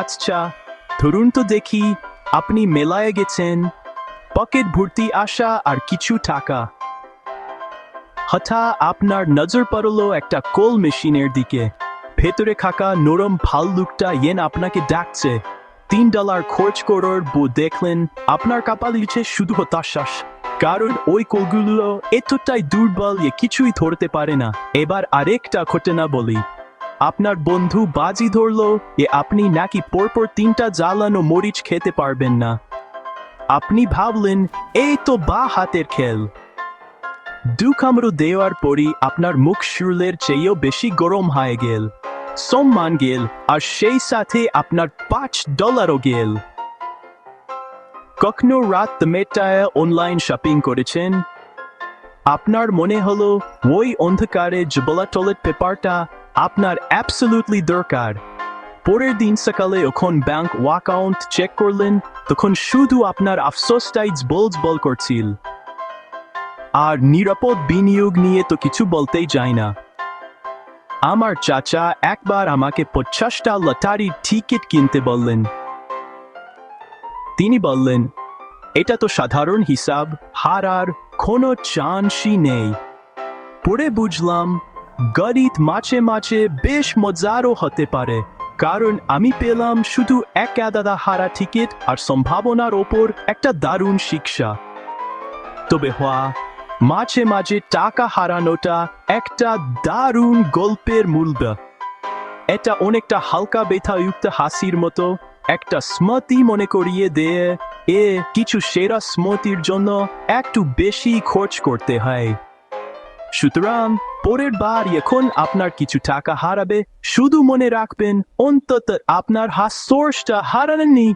আচ্ছা, ধরুন তো দেখি আপনি মেলায় গেছেন, পকেট ভর্তি আশা আর কিছু টাকা। হঠাৎ আপনার নজর পড়ল একটা কোল মেশিনের দিকে। ভেতরে থাকা নরম ভাল্লুকটা আপনাকে ডাকছে। $3 খরচ করার দেখলেন আপনার কপালে শুধু হতাশাস, কারণ ওই কোলগুলো এতটাই দুর্বল কিছুই ধরতে পারে না। এবার আরেকটা ঘটনা বলি। আপনার বন্ধু বাজি ধরলো আপনি নাকি পরপর 3টা জ্বালানো মরিচ খেতে পারবেন না। আপনি ভাবলেন এই তো বা হাতের খেল। 2 কামড় দেওয়ার পরই আপনার মুখ শুরুলের চেয়েও বেশি গরম হয়ে গেল, সম্মান গেল, আর সেই সাথে আপনার $5ও গেল। কখনো রাত মেটায় অনলাইন শপিং করেছেন? আপনার মনে হলো ওই অন্ধকারে জবলা টয়লেট পেপারটা আপনার অ্যাবসলিউটলি দরকার। পরের দিন সকালে যখন ব্যাংক অ্যাকাউন্ট চেক করলেন, তখন শুধু আপনার আফসোসটাই বল করছিল। আর নিরাপদ বিনিয়োগ নিয়ে তো কিছু বলতেই যায় না। আমার চাচা একবার আমাকে 50টা লটারির টিকিট কিনতে বললেন। তিনি বললেন, এটা তো সাধারণ হিসাব, হারার কোনো চান্সই নেই। পরে বুঝলাম গণিত মাঝে মাঝে বেশ মজারও হতে পারে, কারণ আমি পেলাম শুধু এক আলাদা হারা টিকিট আর সম্ভাবনার ওপর একটা দারুণ শিক্ষা। তবে মাঝে মাঝে টাকা হারানোটা একটা দারুণ গল্পের মূল্য। এটা অনেকটা হালকা ব্যথাযুক্ত হাসির মতো, একটা স্মৃতি মনে করিয়ে দিয়ে কিছু সেরা স্মৃতির জন্য একটু বেশি খরচ করতে হয়। সুতরাং পরের বার যখন আপনার কিছু টাকা হারাবে, শুধু মনে রাখবেন অন্তত আপনার হাসিটা হারাননি।